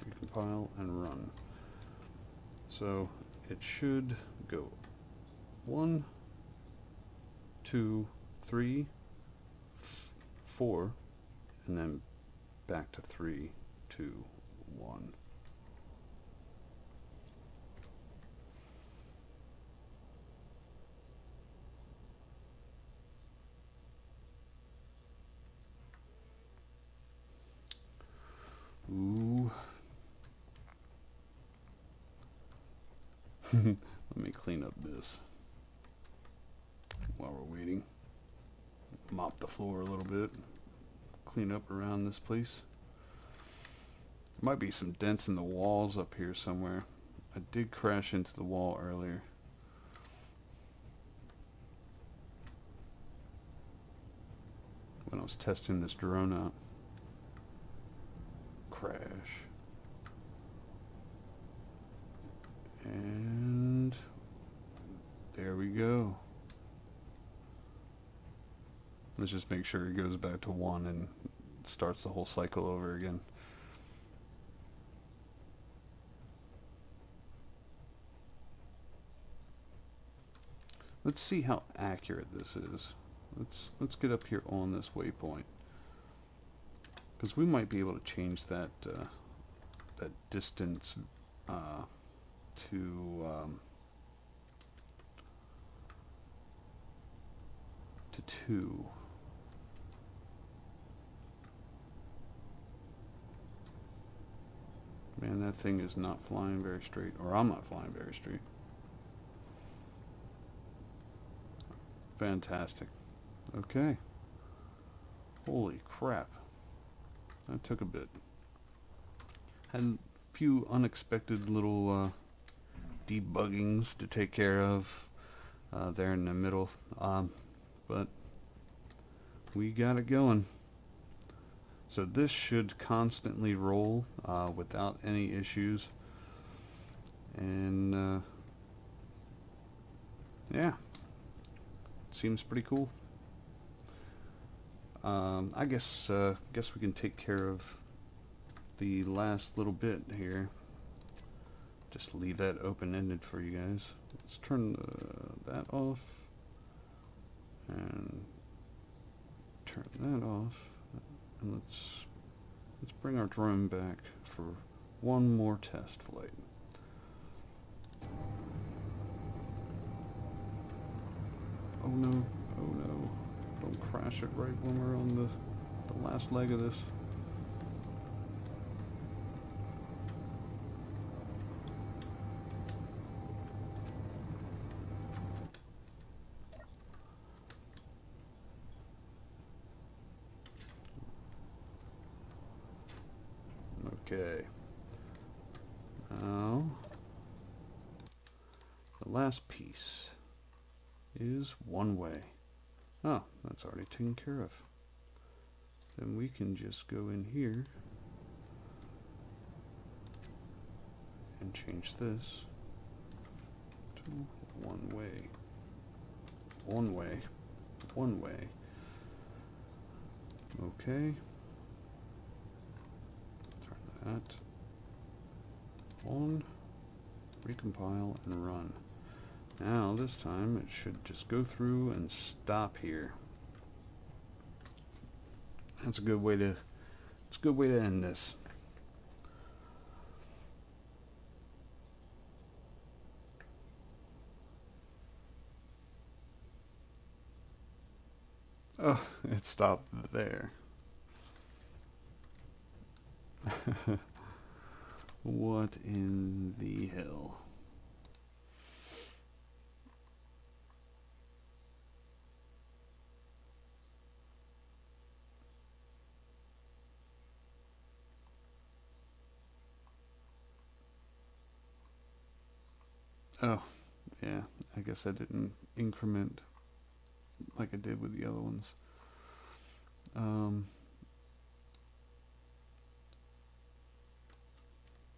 Speaker 1: recompile, and run. So it should go 1, 2, 3, 4, and then back to 3, 2, 1. Ooh. Let me clean up this while we're waiting. Mop the floor a little bit. Clean up around this place. There might be some dents in the walls up here somewhere. I did crash into the wall earlier. When I was testing this drone out. Crash. And there we go. Let's just make sure it goes back to 1 and starts the whole cycle over again. Let's see how accurate this is. Let's get up here on this waypoint, because we might be able to change that that distance to 2. Man, that thing is not flying very straight, or I'm not flying very straight. Fantastic. Okay. Holy crap. That took a bit. Had a few unexpected little debuggings to take care of there in the middle, but we got it going. So this should constantly roll without any issues, and yeah, seems pretty cool. I guess we can take care of the last little bit here. Just leave that open-ended for you guys. Let's turn that off and turn that off, and let's bring our drone back for one more test flight. Oh no, oh no. Don't crash it right when we're on the last leg of this. Okay. Now, the last piece is one way. Oh, that's already taken care of. Then we can just go in here and change this to one way. One way. One way. Okay. Turn that on. Recompile and run. Now this time it should just go through and stop here. That's a good way to end this. Oh, it stopped there. What in the hell? Oh, yeah, I guess I didn't increment like I did with the other ones.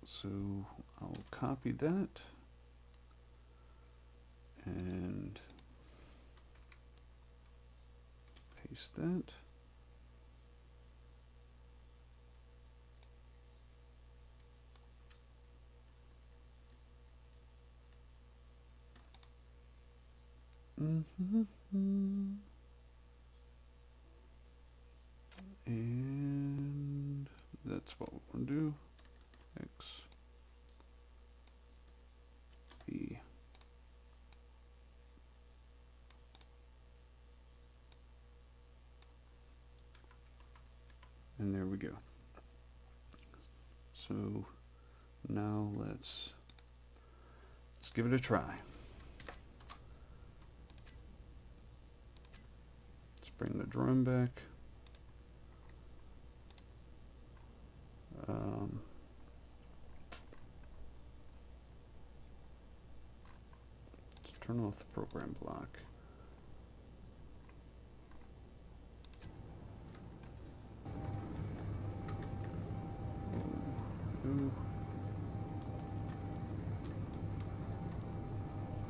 Speaker 1: So I'll copy that and paste that. And that's what we're going to do. X, B. And there we go. So now let's give it a try. Let's bring the drone back. Let's turn off the program block.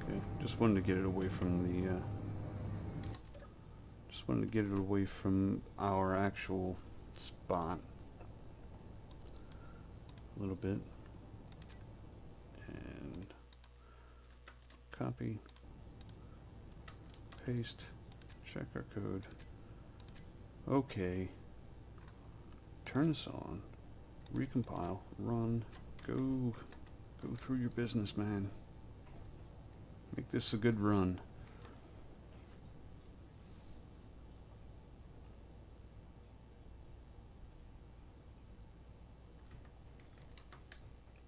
Speaker 1: Okay, just wanted to get it away from the our actual spot a little bit. And copy, paste, check our code. Okay. Turn this on. Recompile, run, go through your business, man. Make this a good run.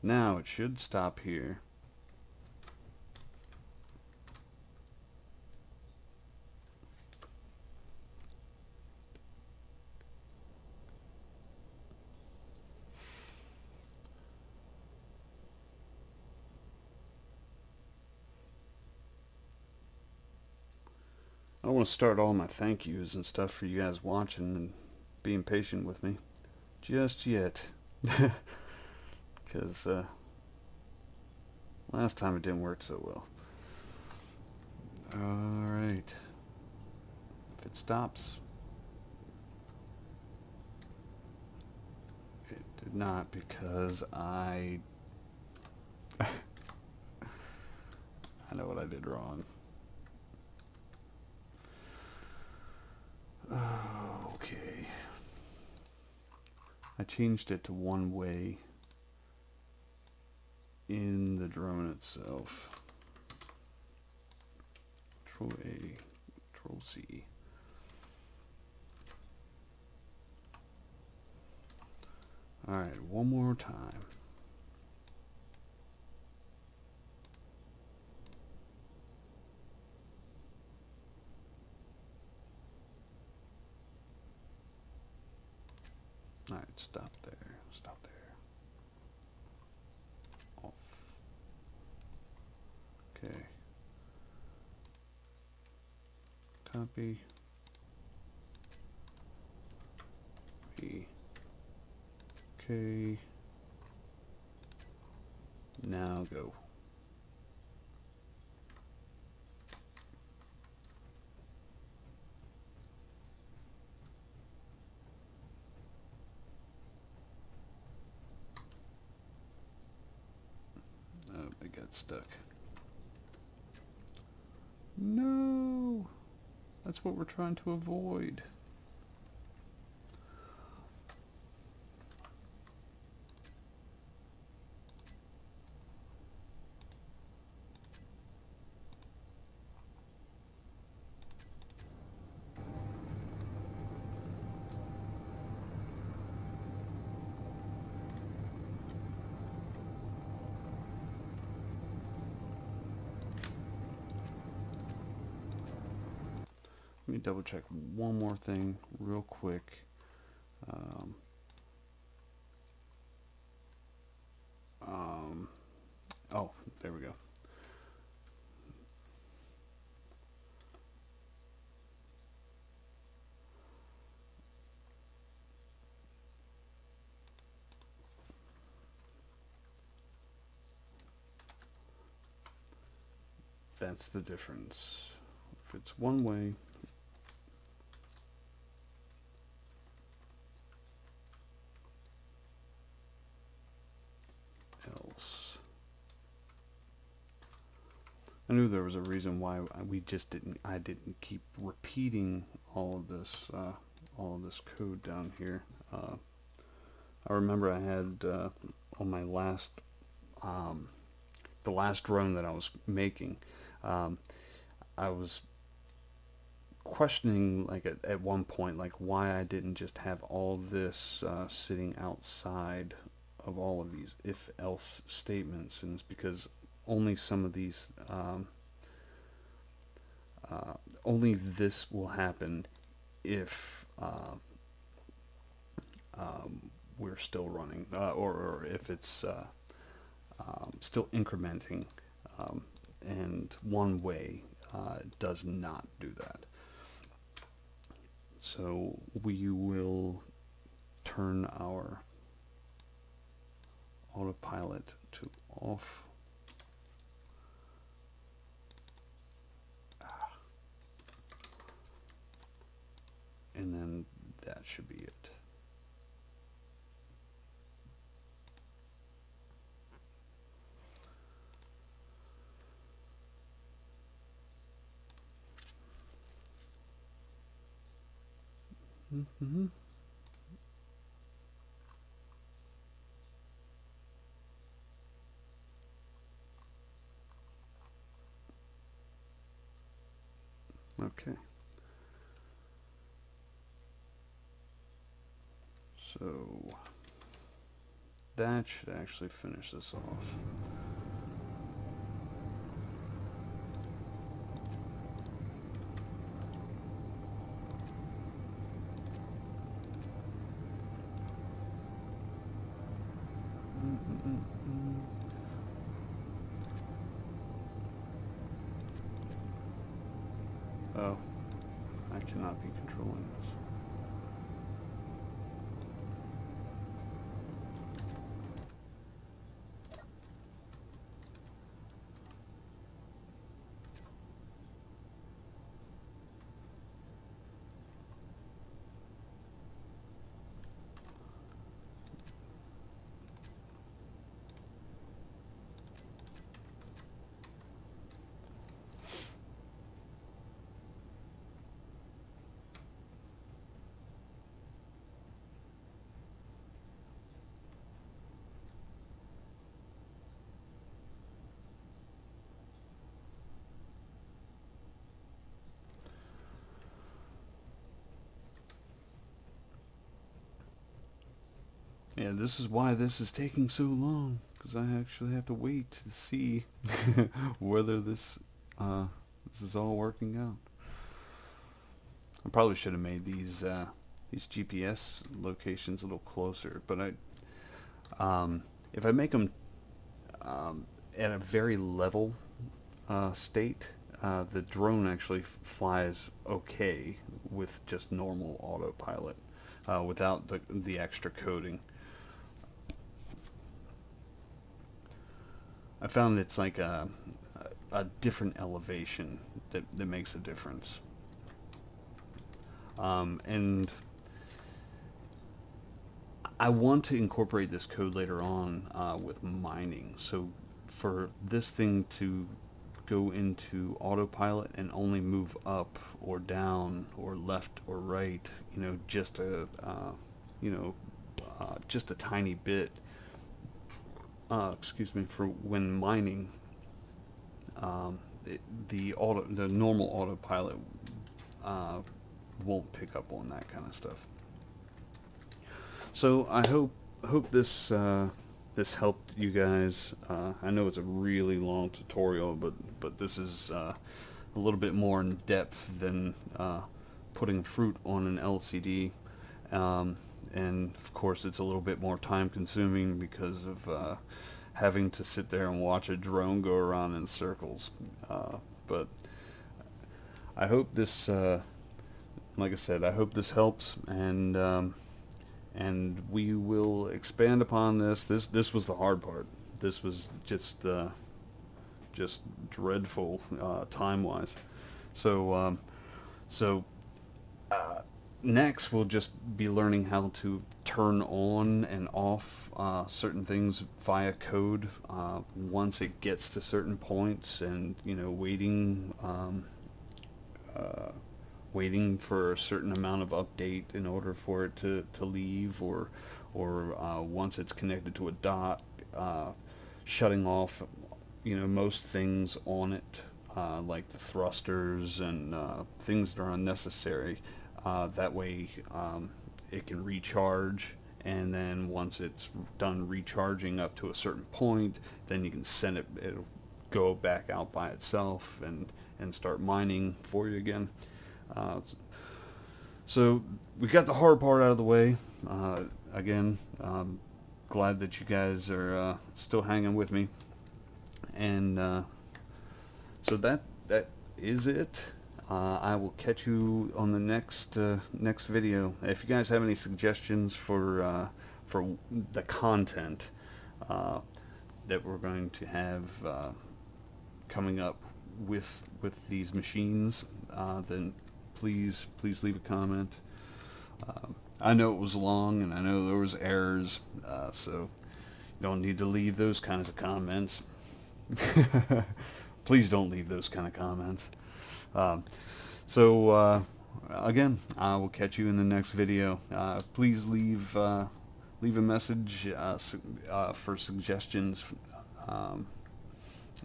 Speaker 1: Now it should stop here. I don't want to start all my thank yous and stuff for you guys watching and being patient with me just yet. Because last time it didn't work so well. Alright. If it stops. It did not, because I know what I did wrong. Okay. I changed it to one way in the drone itself. Control A, Control C. Alright, one more time. Alright, stop there, stop there. copy. Okay. Now go. Oh, it got stuck. No! That's what we're trying to avoid. Let me double check one more thing real quick. Oh, there we go. That's the difference. If it's one way, else. I knew there was a reason why I didn't keep repeating all of this code down here. I remember I had on my last the last run that I was making, I was questioning, like, at one point, like, why I didn't just have all this sitting outside of all of these if-else statements, and it's because only some of these only this will happen if we're still running, or if it's still incrementing, and one way does not do that. So we will turn our autopilot to off. And then that should be it. Mm-hmm. Okay. So that should actually finish this off. Oh, I cannot be controlling this. Yeah, this is why this is taking so long, because I actually have to wait to see whether this is all working out. I probably should have made these GPS locations a little closer, but if I make them at a very level state, the drone actually flies okay with just normal autopilot, without the extra coding. I found it's like a different elevation that makes a difference. And I want to incorporate this code later on with mining. So for this thing to go into autopilot and only move up or down or left or right, just just a tiny bit. Excuse me, for when mining, the normal autopilot won't pick up on that kind of stuff. So I hope this this helped you guys. I know it's a really long tutorial, but this is a little bit more in depth than putting fruit on an LCD, and of course it's a little bit more time consuming because of having to sit there and watch a drone go around in circles. But I hope this, like I said, I hope this helps, and we will expand upon this. This was the hard part. This was just dreadful time-wise. So next we'll just be learning how to turn on and off certain things via code once it gets to certain points, and waiting for a certain amount of update in order for it to leave, or once it's connected to a dot, shutting off most things on it, like the thrusters and things that are unnecessary. That way it can recharge, and then once it's done recharging up to a certain point, then you can send it'll go back out by itself and start mining for you again. So we got the hard part out of the way. Again, glad that you guys are still hanging with me, and so that is it. I will catch you on the next video. If you guys have any suggestions for the content that we're going to have coming up with these machines, then please leave a comment. I know it was long, and I know there was errors, so you don't need to leave those kinds of comments. Please don't leave those kind of comments. Again, I will catch you in the next video. Please leave a message for suggestions,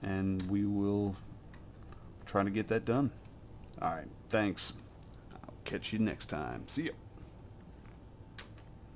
Speaker 1: and we will try to get that done. Alright, thanks. I'll catch you next time. See ya.